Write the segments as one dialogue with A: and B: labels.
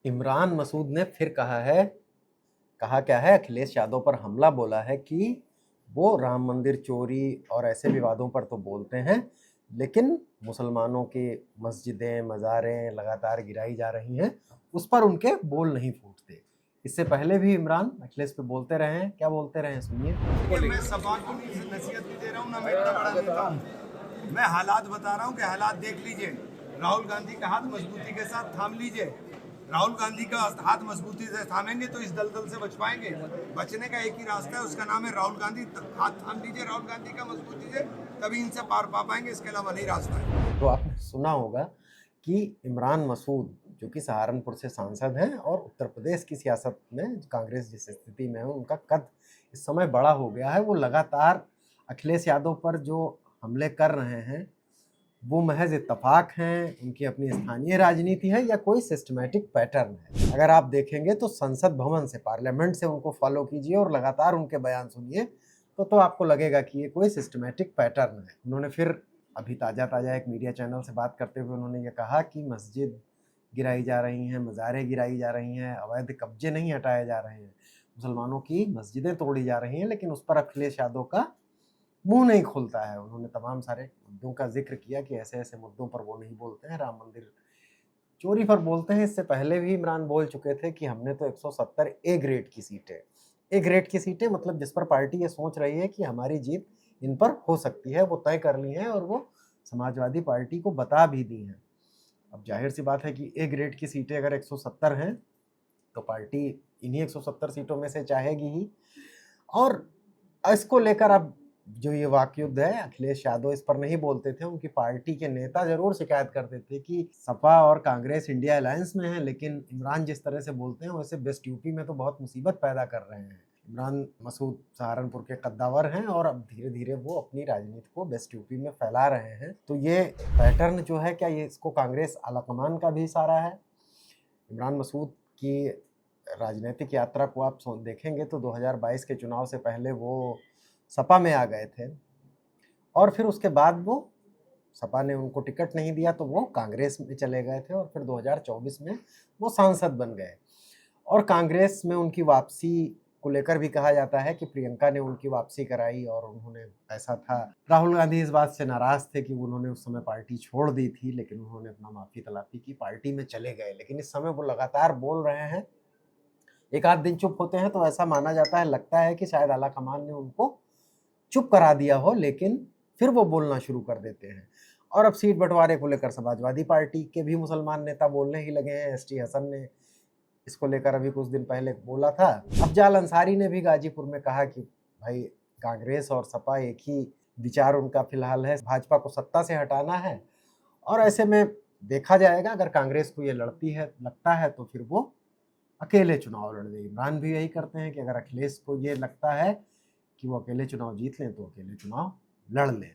A: इमरान मसूद ने फिर कहा क्या है, अखिलेश यादव पर हमला बोला है कि वो राम मंदिर चोरी और ऐसे विवादों पर तो बोलते हैं, लेकिन मुसलमानों की मस्जिदें, मज़ारें लगातार गिराई जा रही हैं, उस पर उनके बोल नहीं फूटते। इससे पहले भी इमरान अखिलेश पे बोलते रहे हैं। क्या बोलते रहे हैं, सुनिए।
B: मैं सवाल को नसीहत भी दे रहा हूँ ना, मैं इतना बड़ा नेता हूँ। मैं हालात बता रहा हूँ कि हालात देख लीजिए। राहुल गांधी का हाथ मजबूती के साथ थाम लीजिए। राहुल गांधी का हाथ मजबूती से थामेंगे तो इस दलदल से बच पाएंगे। बचने का एक ही रास्ता है, उसका नाम है राहुल गांधी। हाथ थाम लीजिए राहुल गांधी का मजबूती से, तभी इनसे पार पा पाएंगे, इसके अलावा नहीं रास्ता है।
A: तो आपने सुना होगा कि इमरान मसूद जो कि सहारनपुर से सांसद हैं और उत्तर प्रदेश की सियासत में कांग्रेस जिस स्थिति में है, उनका कद इस समय बड़ा हो गया है। वो लगातार अखिलेश यादव पर जो हमले कर रहे हैं वो महज इत्तेफाक हैं, उनकी अपनी स्थानीय राजनीति है या कोई सिस्टमैटिक पैटर्न है। अगर आप देखेंगे तो संसद भवन से, पार्लियामेंट से उनको फॉलो कीजिए और लगातार उनके बयान सुनिए तो आपको लगेगा कि ये कोई सिस्टमैटिक पैटर्न है। उन्होंने फिर अभी ताज़ा एक मीडिया चैनल से बात करते हुए उन्होंने ये कहा कि मस्जिद गिराई जा रही हैं, मज़ारें गिराई जा रही हैं, अवैध कब्जे नहीं हटाए जा रहे हैं, मुसलमानों की मस्जिदें तोड़ी जा रही हैं, लेकिन उस पर अखिलेश यादव का मुंह नहीं खुलता है। उन्होंने तमाम सारे मुद्दों का जिक्र किया कि ऐसे ऐसे मुद्दों पर वो नहीं बोलते हैं, राम मंदिर चोरी पर बोलते हैं। इससे पहले भी इमरान बोल चुके थे कि हमने तो 170 ए ग्रेड की सीटें, ए ग्रेड की सीटें मतलब जिस पर पार्टी ये सोच रही है कि हमारी जीत इन पर हो सकती है, वो तय कर ली हैं और वो समाजवादी पार्टी को बता भी दी हैं। अब जाहिर सी बात है कि ए ग्रेड की सीटें अगर 170 हैं तो पार्टी इन्हीं 170 सीटों में से चाहेगी ही। और इसको लेकर अब जो ये वाकयुद्ध है, अखिलेश यादव इस पर नहीं बोलते थे, उनकी पार्टी के नेता जरूर शिकायत करते थे कि सपा और कांग्रेस इंडिया अलायंस में है, लेकिन इमरान जिस तरह से बोलते हैं वैसे वेस्ट यूपी में तो बहुत मुसीबत पैदा कर रहे हैं। इमरान मसूद सहारनपुर के कद्दावर हैं और अब धीरे धीरे वो अपनी राजनीति को वेस्ट यूपी में फैला रहे हैं। तो ये पैटर्न जो है, क्या ये इसको कांग्रेस आलाकमान का भी इशारा है? इमरान मसूद की राजनीतिक यात्रा को आप देखेंगे तो 2022 के चुनाव से पहले वो सपा में आ गए थे और फिर उसके बाद वो सपा ने उनको टिकट नहीं दिया तो वो कांग्रेस में चले गए थे और फिर 2024 में वो सांसद बन गए। और कांग्रेस में उनकी वापसी को लेकर भी कहा जाता है कि प्रियंका ने उनकी वापसी कराई और उन्होंने, ऐसा था राहुल गांधी इस बात से नाराज थे कि उन्होंने उस समय पार्टी छोड़ दी थी, लेकिन उन्होंने अपना माफी तलाफी की, पार्टी में चले गए। लेकिन इस समय वो लगातार बोल रहे हैं। एक आध दिन चुप होते हैं तो ऐसा माना जाता है, लगता है कि शायद आलाकमान ने उनको चुप करा दिया हो, लेकिन फिर वो बोलना शुरू कर देते हैं। और अब सीट बंटवारे को लेकर समाजवादी पार्टी के भी मुसलमान नेता बोलने ही लगे हैं। एसटी हसन ने इसको लेकर अभी कुछ दिन पहले बोला था। अफजाल अंसारी ने भी गाजीपुर में कहा कि भाई कांग्रेस और सपा एक ही विचार उनका फिलहाल है, भाजपा को सत्ता से हटाना है। और ऐसे में देखा जाएगा, अगर कांग्रेस को ये लड़ती है, लगता है तो फिर वो अकेले चुनाव लड़ दे। इमरान भी यही करते हैं कि अगर अखिलेश को ये लगता है कि वो अकेले चुनाव जीत लें तो अकेले चुनाव लड़ लें।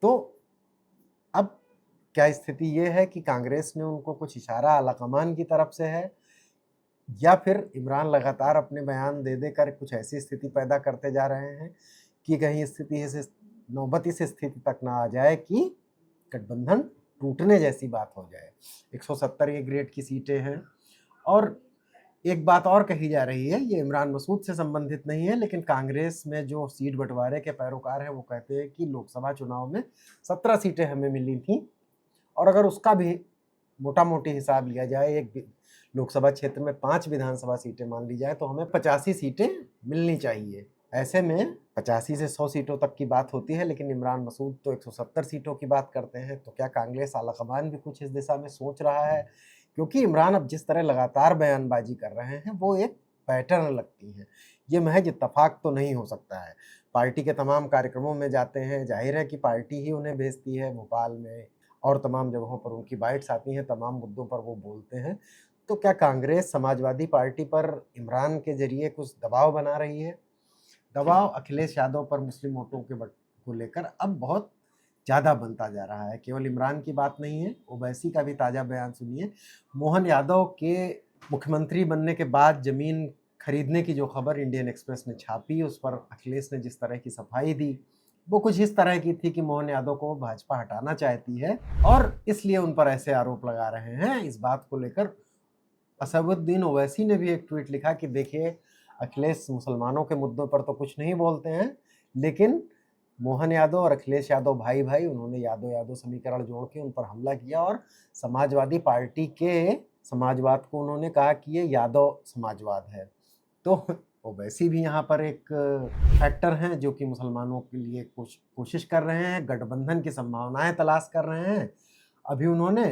A: तो अब क्या स्थिति ये है कि कांग्रेस ने उनको कुछ इशारा आलाकमान की तरफ से है, या फिर इमरान लगातार अपने बयान दे देकर कुछ ऐसी स्थिति पैदा करते जा रहे हैं कि कहीं स्थिति से नौबत इस स्थिति तक ना आ जाए कि गठबंधन टूटने जैसी बात हो जाए। 170 ये ग्रेड की सीटें हैं। और एक बात और कही जा रही है, ये इमरान मसूद से संबंधित नहीं है, लेकिन कांग्रेस में जो सीट बंटवारे के पैरोकार हैं वो कहते हैं कि लोकसभा चुनाव में 17 सीटें हमें मिली थी और अगर उसका भी मोटा मोटी हिसाब लिया जाए, एक लोकसभा क्षेत्र में 5 विधानसभा सीटें मान ली जाए तो हमें 85 सीटें मिलनी चाहिए। ऐसे में 85 से 100 सीटों तक की बात होती है, लेकिन इमरान मसूद तो 170 सीटों की बात करते हैं। तो क्या कांग्रेस आलाकमान भी कुछ इस दिशा में सोच रहा है? क्योंकि इमरान अब जिस तरह लगातार बयानबाजी कर रहे हैं वो एक पैटर्न लगती है, ये महज इत्तेफाक तो नहीं हो सकता है। पार्टी के तमाम कार्यक्रमों में जाते हैं, जाहिर है कि पार्टी ही उन्हें भेजती है, भोपाल में और तमाम जगहों पर उनकी बाइट्स आती हैं, तमाम मुद्दों पर वो बोलते हैं। तो क्या कांग्रेस समाजवादी पार्टी पर इमरान के जरिए कुछ दबाव बना रही है? दबाव अखिलेश यादव पर मुस्लिम वोटों के को लेकर अब बहुत ज़्यादा बनता जा रहा है। केवल इमरान की बात नहीं है, ओवैसी का भी ताज़ा बयान सुनिए। मोहन यादव के मुख्यमंत्री बनने के बाद ज़मीन खरीदने की जो खबर इंडियन एक्सप्रेस ने छापी, उस पर अखिलेश ने जिस तरह की सफाई दी वो कुछ इस तरह की थी कि मोहन यादव को भाजपा हटाना चाहती है और इसलिए उन पर ऐसे आरोप लगा रहे हैं। इस बात को लेकर असदुद्दीन ओवैसी ने भी एक ट्वीट लिखा कि देखिए, अखिलेश मुसलमानों के मुद्दों पर तो कुछ नहीं बोलते हैं, लेकिन मोहन यादव और अखिलेश यादव भाई भाई, उन्होंने यादव यादव समीकरण जोड़ के उन पर हमला किया और समाजवादी पार्टी के समाजवाद को उन्होंने कहा कि ये यादव समाजवाद है। तो ओवैसी भी यहाँ पर एक फैक्टर हैं जो कि मुसलमानों के लिए कोशिश कर रहे हैं, गठबंधन की संभावनाएं तलाश कर रहे हैं। अभी उन्होंने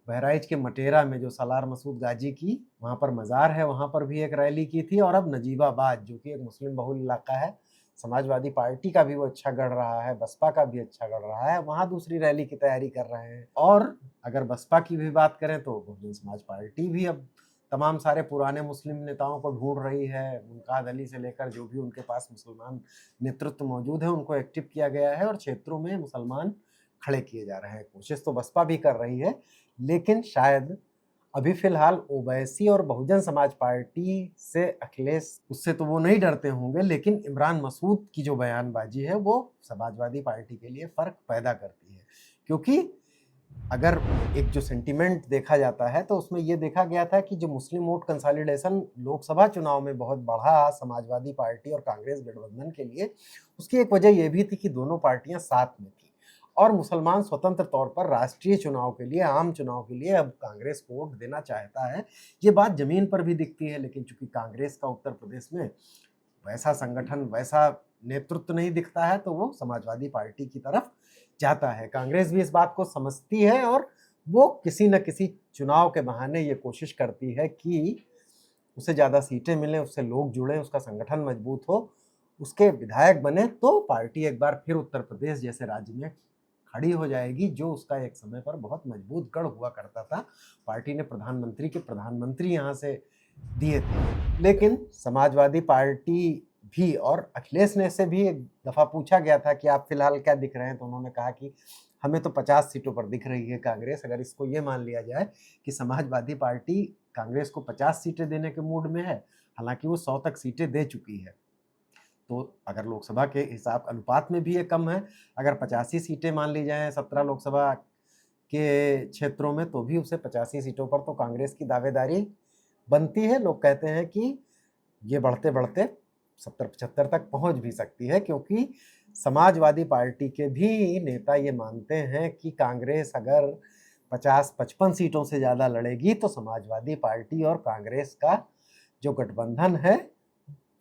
A: बहराइच के मटेरा में जो सालार मसूद गाजी की वहाँ पर मज़ार है, वहाँ पर भी एक रैली की थी, और अब नजीबाबाद जो कि एक मुस्लिम बहुल इलाका है, समाजवादी पार्टी का भी वो अच्छा गढ़ रहा है, बसपा का भी अच्छा गढ़ रहा है, वहाँ दूसरी रैली की तैयारी कर रहे हैं। और अगर बसपा की भी बात करें तो बहुजन समाज पार्टी भी अब तमाम सारे पुराने मुस्लिम नेताओं को ढूंढ रही है। मुमताज़ अली से लेकर जो भी उनके पास मुसलमान नेतृत्व मौजूद है उनको एक्टिव किया गया है और क्षेत्रों में मुसलमान खड़े किए जा रहे हैं। कोशिश तो बसपा भी कर रही है, लेकिन शायद अभी फिलहाल ओवैसी और बहुजन समाज पार्टी से अखिलेश उससे तो वो नहीं डरते होंगे, लेकिन इमरान मसूद की जो बयानबाजी है वो समाजवादी पार्टी के लिए फर्क पैदा करती है। क्योंकि अगर एक जो सेंटिमेंट देखा जाता है तो उसमें ये देखा गया था कि जो मुस्लिम वोट कंसोलिडेशन लोकसभा चुनाव में बहुत बढ़ा समाजवादी पार्टी और कांग्रेस गठबंधन के लिए, उसकी एक वजह यह भी थी कि दोनों पार्टियां साथ में थी और मुसलमान स्वतंत्र तौर पर राष्ट्रीय चुनाव के लिए, आम चुनाव के लिए अब कांग्रेस को वोट देना चाहता है। ये बात जमीन पर भी दिखती है, लेकिन चूंकि कांग्रेस का उत्तर प्रदेश में वैसा संगठन, वैसा नेतृत्व नहीं दिखता है, तो वो समाजवादी पार्टी की तरफ जाता है। कांग्रेस भी इस बात को समझती है और वो किसी न किसी चुनाव के बहाने ये कोशिश करती है कि उसे ज़्यादा सीटें मिलें, उससे लोग जुड़ें, उसका संगठन मजबूत हो, उसके विधायक बने, तो पार्टी एक बार फिर उत्तर प्रदेश जैसे राज्य में खड़ी हो जाएगी, जो उसका एक समय पर बहुत मजबूत गढ़ हुआ करता था। पार्टी ने प्रधानमंत्री के प्रधानमंत्री यहाँ से दिए थे। लेकिन समाजवादी पार्टी भी, और अखिलेश ने से भी एक दफ़ा पूछा गया था कि आप फिलहाल क्या दिख रहे हैं, तो उन्होंने कहा कि हमें तो 50 सीटों पर दिख रही है कांग्रेस। अगर इसको ये मान लिया जाए कि समाजवादी पार्टी कांग्रेस को 50 सीटें देने के मूड में है, हालांकि वो 100 तक सीटें दे चुकी है, तो अगर लोकसभा के हिसाब अनुपात में भी ये कम है, अगर 85 सीटें मान ली जाएँ 17 लोकसभा के क्षेत्रों में, तो भी उसे 85 सीटों पर तो कांग्रेस की दावेदारी बनती है। लोग कहते हैं कि ये बढ़ते-बढ़ते 70-75 तक पहुंच भी सकती है, क्योंकि समाजवादी पार्टी के भी नेता ये मानते हैं कि कांग्रेस अगर 50-55 सीटों से ज़्यादा लड़ेगी तो समाजवादी पार्टी और कांग्रेस का जो गठबंधन है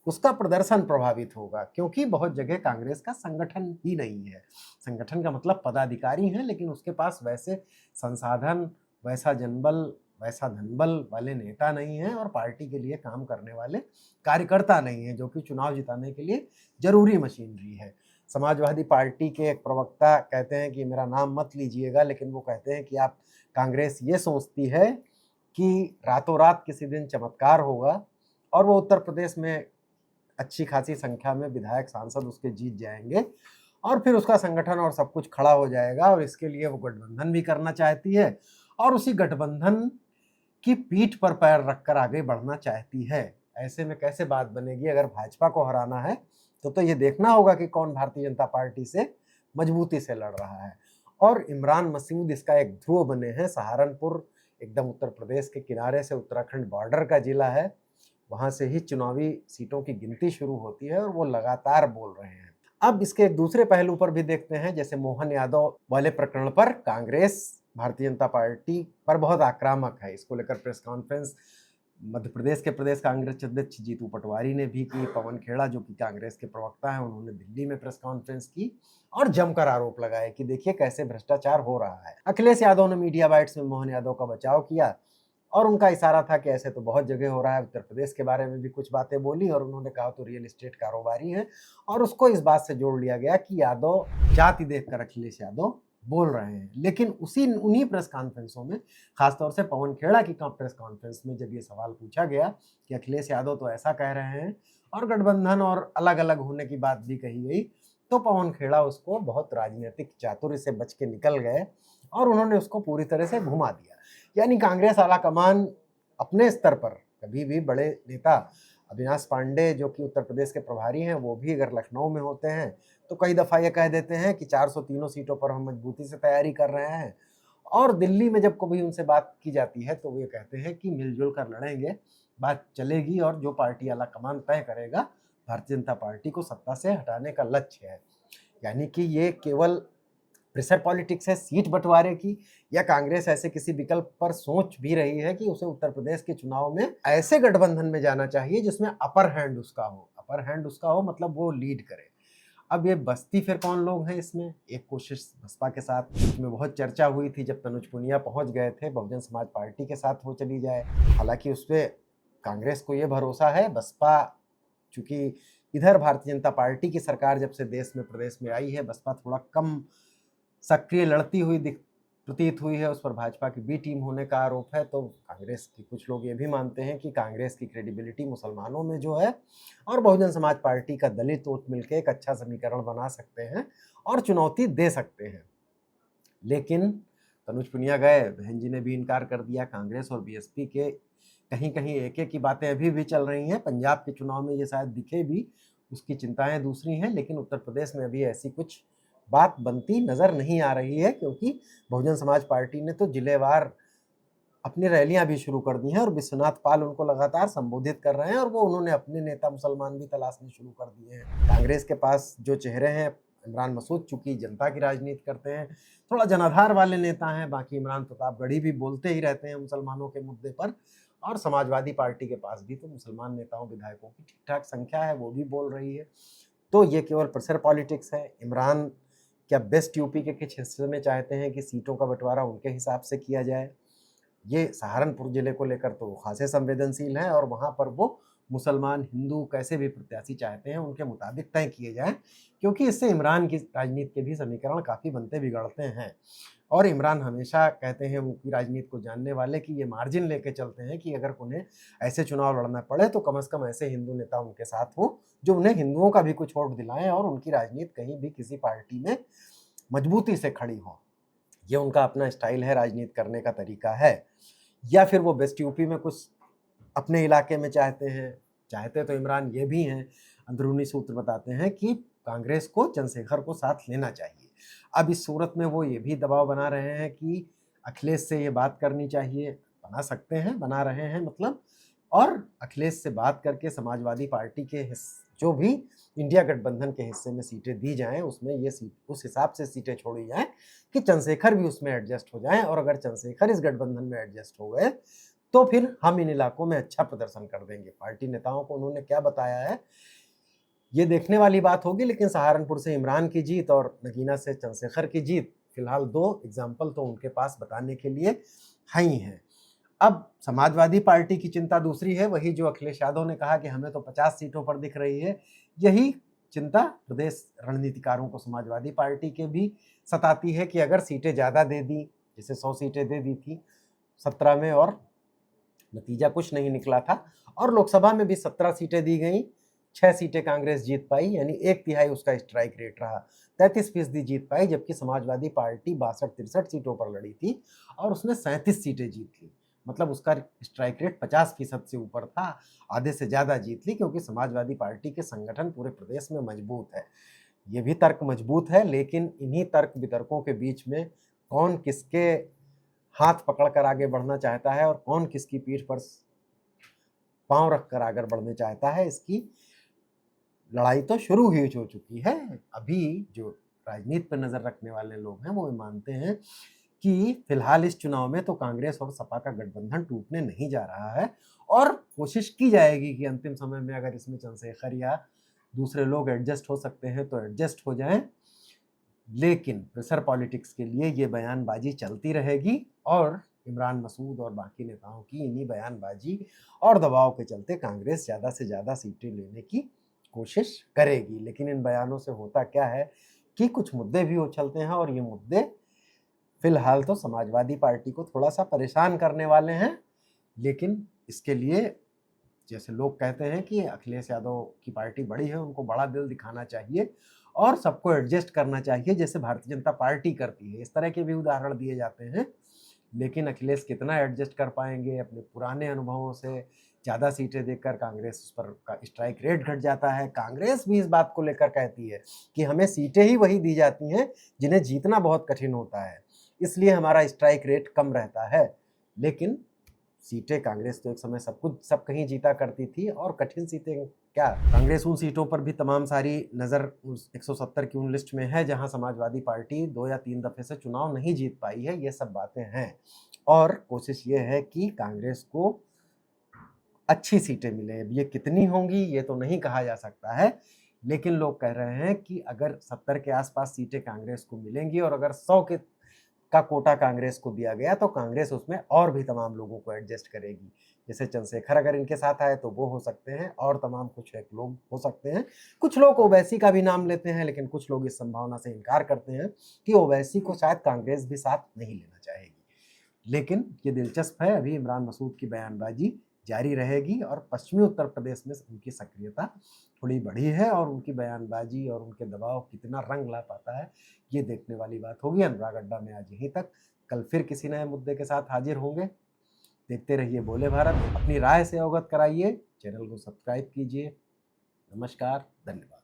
A: उसका प्रदर्शन प्रभावित होगा, क्योंकि बहुत जगह कांग्रेस का संगठन ही नहीं है। संगठन का मतलब पदाधिकारी हैं, लेकिन उसके पास वैसे संसाधन, वैसा जनबल, वैसा धनबल वाले नेता नहीं हैं और पार्टी के लिए काम करने वाले कार्यकर्ता नहीं हैं, जो कि चुनाव जिताने के लिए जरूरी मशीनरी है। समाजवादी पार्टी के एक प्रवक्ता कहते हैं कि मेरा नाम मत लीजिएगा, लेकिन वो कहते हैं कि आप कांग्रेस ये सोचती है कि रातों रात किसी दिन चमत्कार होगा और वो उत्तर प्रदेश में अच्छी खासी संख्या में विधायक सांसद उसके जीत जाएंगे और फिर उसका संगठन और सब कुछ खड़ा हो जाएगा, और इसके लिए वो गठबंधन भी करना चाहती है और उसी गठबंधन की पीठ पर पैर रखकर आगे बढ़ना चाहती है। ऐसे में कैसे बात बनेगी? अगर भाजपा को हराना है तो ये देखना होगा कि कौन भारतीय जनता पार्टी से मजबूती से लड़ रहा है। और इमरान मसूद इसका एक ध्रुव बने हैं। सहारनपुर एकदम उत्तर प्रदेश के किनारे से उत्तराखंड बॉर्डर का जिला है, वहां से ही चुनावी सीटों की गिनती शुरू होती है और वो लगातार बोल रहे हैं। अब इसके एक दूसरे पहलू पर भी देखते हैं, जैसे मोहन यादव वाले प्रकरण पर कांग्रेस भारतीय जनता पार्टी पर बहुत आक्रामक है। इसको लेकर प्रेस कॉन्फ्रेंस मध्य प्रदेश के प्रदेश कांग्रेस अध्यक्ष जीतू पटवारी ने भी की। पवन खेड़ा जो कि कांग्रेस के प्रवक्ता हैं, उन्होंने दिल्ली में प्रेस कॉन्फ्रेंस की और जमकर आरोप लगाए कि देखिए कैसे भ्रष्टाचार हो रहा है। अखिलेश यादव ने मीडिया बाइट्स में मोहन यादव का बचाव किया और उनका इशारा था कि ऐसे तो बहुत जगह हो रहा है। उत्तर प्रदेश के बारे में भी कुछ बातें बोली और उन्होंने कहा तो रियल एस्टेट कारोबारी हैं, और उसको इस बात से जोड़ लिया गया कि यादव जाति देखकर अखिलेश यादव बोल रहे हैं। लेकिन उन्हीं प्रेस कॉन्फ्रेंसों में, खासतौर से पवन खेड़ा की प्रेस कॉन्फ्रेंस में जब ये सवाल पूछा गया कि अखिलेश यादव तो ऐसा कह रहे हैं और गठबंधन और अलग अलग होने की बात भी कही गई, तो पवन खेड़ा उसको बहुत राजनीतिक चातुर्य से बच के निकल गए और उन्होंने उसको पूरी तरह से घुमा दिया। यानी कांग्रेस आला कमान अपने स्तर पर कभी भी बड़े नेता अविनाश पांडे जो कि उत्तर प्रदेश के प्रभारी हैं, वो भी अगर लखनऊ में होते हैं तो कई दफ़ा ये कह देते हैं कि 403 सीटों पर हम मजबूती से तैयारी कर रहे हैं, और दिल्ली में जब कभी उनसे बात की जाती है तो वो ये कहते हैं कि मिलजुल कर लड़ेंगे, बात चलेगी और जो पार्टी आला कमान तय करेगा, भारतीय जनता पार्टी को सत्ता से हटाने का लक्ष्य है। यानी कि ये केवल प्रेशर पॉलिटिक्स है सीट बंटवारे की, या कांग्रेस ऐसे किसी विकल्प पर सोच भी रही है कि उसे उत्तर प्रदेश के चुनाव में ऐसे गठबंधन में जाना चाहिए जिसमें अपर हैंड उसका हो। अपर हैंड उसका हो मतलब वो लीड करे। अब ये बस्ती फिर कौन लोग हैं इसमें? एक कोशिश बसपा के साथ में बहुत चर्चा हुई थी जब तनुज पुनिया पहुंच गए थे, बहुजन समाज पार्टी के साथ वो चली जाए। हालांकि उस पर कांग्रेस को ये भरोसा है, बसपा चूंकि इधर भारतीय जनता पार्टी की सरकार जब से देश में प्रदेश में आई है, बसपा थोड़ा कम सक्रिय लड़ती हुई प्रतीत हुई है, उस पर भाजपा की बी टीम होने का आरोप है। तो कांग्रेस के कुछ लोग ये भी मानते हैं कि कांग्रेस की क्रेडिबिलिटी मुसलमानों में जो है और बहुजन समाज पार्टी का दलित वोट मिलकर एक अच्छा समीकरण बना सकते हैं और चुनौती दे सकते हैं। लेकिन तनुज पुनिया गए, बहन जी ने भी इनकार कर दिया। कांग्रेस और बीएसपी के कहीं कहीं एक एक की बातें अभी भी चल रही हैं। पंजाब के चुनाव में ये शायद दिखे भी, उसकी चिंताएं दूसरी हैं, लेकिन उत्तर प्रदेश में अभी ऐसी कुछ बात बनती नजर नहीं आ रही है, क्योंकि बहुजन समाज पार्टी ने तो जिलेवार अपनी रैलियां भी शुरू कर दी हैं और विश्वनाथ पाल उनको लगातार संबोधित कर रहे हैं और वो उन्होंने अपने नेता मुसलमान भी तलाशने शुरू कर दिए हैं। कांग्रेस के पास जो चेहरे हैं, इमरान मसूद चूंकि जनता की राजनीति करते हैं, थोड़ा जनाधार वाले नेता हैं, बाकी इमरान प्रतापगढ़ी भी बोलते ही रहते हैं मुसलमानों के मुद्दे पर, और समाजवादी पार्टी के पास भी तो मुसलमान नेताओं विधायकों की ठीक ठाक संख्या है, वो भी बोल रही है। तो ये केवल प्रेशर पॉलिटिक्स है। इमरान क्या वेस्ट यूपी के कुछ हिस्से में चाहते हैं कि सीटों का बंटवारा उनके हिसाब से किया जाए? ये सहारनपुर जिले को लेकर तो खासे संवेदनशील हैं और वहाँ पर वो मुसलमान हिंदू कैसे भी प्रत्याशी चाहते हैं उनके मुताबिक तय किए जाएं, क्योंकि इससे इमरान की राजनीति के भी समीकरण काफ़ी बनते बिगड़ते हैं। और इमरान हमेशा कहते हैं, उनकी राजनीति को जानने वाले, कि ये मार्जिन लेके चलते हैं कि अगर उन्हें ऐसे चुनाव लड़ना पड़े तो कम से कम ऐसे हिंदू नेता उनके साथ हो जो उन्हें हिंदुओं का भी कुछ वोट दिलाएं और उनकी राजनीति कहीं भी किसी पार्टी में मजबूती से खड़ी हो। ये उनका अपना स्टाइल है, राजनीति करने का तरीका है। या फिर वो वेस्ट यूपी में कुछ अपने इलाके में चाहते तो इमरान ये भी हैं, अंदरूनी सूत्र बताते हैं कि कांग्रेस को चंद्रशेखर को साथ लेना चाहिए। अब इस सूरत में वो ये भी दबाव बना रहे हैं कि अखिलेश से ये बात करनी चाहिए, बना सकते हैं, बना रहे हैं मतलब, और अखिलेश से बात करके समाजवादी पार्टी के जो भी इंडिया गठबंधन के हिस्से में सीटें दी जाएं उसमें ये सीट उस हिसाब से सीटें छोड़ी जाएं कि चंद्रशेखर भी उसमें एडजस्ट हो जाएं, और अगर चंद्रशेखर इस गठबंधन में एडजस्ट हो गए तो फिर हम इन इलाकों में अच्छा प्रदर्शन कर देंगे। पार्टी नेताओं को उन्होंने क्या बताया है ये देखने वाली बात होगी, लेकिन सहारनपुर से इमरान की जीत और नगीना से चंद्रशेखर की जीत, फिलहाल 2 एग्जाम्पल तो उनके पास बताने के लिए है ही हैं। अब समाजवादी पार्टी की चिंता दूसरी है, वही जो अखिलेश यादव ने कहा कि हमें तो 50 सीटों पर दिख रही है। यही चिंता प्रदेश रणनीतिकारों को समाजवादी पार्टी के भी सताती है कि अगर सीटें ज़्यादा दे दी, जैसे 100 सीटें दे दी थी 17 में और नतीजा कुछ नहीं निकला था, और लोकसभा में भी 17 सीटें दी गई, 6 सीटें कांग्रेस जीत पाई, यानी 1/3 उसका स्ट्राइक रेट रहा, 33% जीत पाई, जबकि समाजवादी पार्टी 62-63 सीटों पर लड़ी थी और उसने 37 सीटें जीत ली। मतलब उसका स्ट्राइक रेट 50% से ऊपर था, आधे से ज़्यादा जीत ली, क्योंकि समाजवादी पार्टी के संगठन पूरे प्रदेश में मजबूत है। ये भी तर्क मजबूत है, लेकिन इन्हीं तर्क वितर्कों के बीच में कौन किसके हाथ पकड़कर आगे बढ़ना चाहता है और कौन किसकी पीठ पर पांव रखकर आगे बढ़ने चाहता है, इसकी लड़ाई तो शुरू ही हो चुकी है। अभी जो राजनीति पर नजर रखने वाले लोग हैं वो मानते हैं कि फिलहाल इस चुनाव में तो कांग्रेस और सपा का गठबंधन टूटने नहीं जा रहा है, और कोशिश की जाएगी कि अंतिम समय में अगर इसमें चंद्रशेखर या दूसरे लोग एडजस्ट हो सकते हैं तो एडजस्ट हो जाएं। लेकिन प्रेशर पॉलिटिक्स के लिए ये बयानबाजी चलती रहेगी, और इमरान मसूद और बाकी नेताओं की इन्हीं बयानबाजी और दबाव के चलते कांग्रेस ज़्यादा से ज़्यादा सीटें लेने की कोशिश करेगी। लेकिन इन बयानों से होता क्या है कि कुछ मुद्दे भी उछलते हैं, और ये मुद्दे फिलहाल तो समाजवादी पार्टी को थोड़ा सा परेशान करने वाले हैं। लेकिन इसके लिए जैसे लोग कहते हैं कि अखिलेश यादव की पार्टी बड़ी है, उनको बड़ा दिल दिखाना चाहिए और सबको एडजस्ट करना चाहिए, जैसे भारतीय जनता पार्टी करती है। इस तरह के भी उदाहरण दिए जाते हैं। लेकिन अखिलेश कितना एडजस्ट कर पाएंगे? अपने पुराने अनुभवों से ज़्यादा सीटें देकर कांग्रेस उस पर का स्ट्राइक रेट घट जाता है। कांग्रेस भी इस बात को लेकर कहती है कि हमें सीटें ही वही दी जाती हैं जिन्हें जीतना बहुत कठिन होता है। इसलिए हमारा स्ट्राइक रेट कम रहता है। लेकिन सीटें कांग्रेस तो एक समय सब कहीं जीता करती थी, और कठिन सीटें क्या, कांग्रेस उन सीटों पर भी तमाम सारी नज़र उस 170 की उन लिस्ट में है जहां समाजवादी पार्टी 2 या 3 दफ़े से चुनाव नहीं जीत पाई है। ये सब बातें हैं, और कोशिश ये है कि कांग्रेस को अच्छी सीटें मिले। अब ये कितनी होंगी ये तो नहीं कहा जा सकता है, लेकिन लोग कह रहे हैं कि अगर 70 के आसपास सीटें कांग्रेस को मिलेंगी और अगर 100 का कोटा कांग्रेस को दिया गया तो कांग्रेस उसमें और भी तमाम लोगों को एडजस्ट करेगी। जैसे चंद्रशेखर अगर इनके साथ आए तो वो हो सकते हैं, और तमाम कुछ एक लोग हो सकते हैं। कुछ लोग ओवैसी का भी नाम लेते हैं, लेकिन कुछ लोग इस संभावना से इनकार करते हैं कि ओवैसी को शायद कांग्रेस भी साथ नहीं लेना चाहेगी। लेकिन ये दिलचस्प है, अभी इमरान मसूद की बयानबाजी जारी रहेगी, और पश्चिमी उत्तर प्रदेश में उनकी सक्रियता थोड़ी बढ़ी है, और उनकी बयानबाजी और उनके दबाव कितना रंग ला पाता है ये देखने वाली बात होगी। अनुराग अड्डा में आज यहीं तक, कल फिर किसी नए मुद्दे के साथ हाजिर होंगे। देखते रहिए बोले भारत, अपनी राय से अवगत कराइए, चैनल को सब्सक्राइब कीजिए। नमस्कार, धन्यवाद।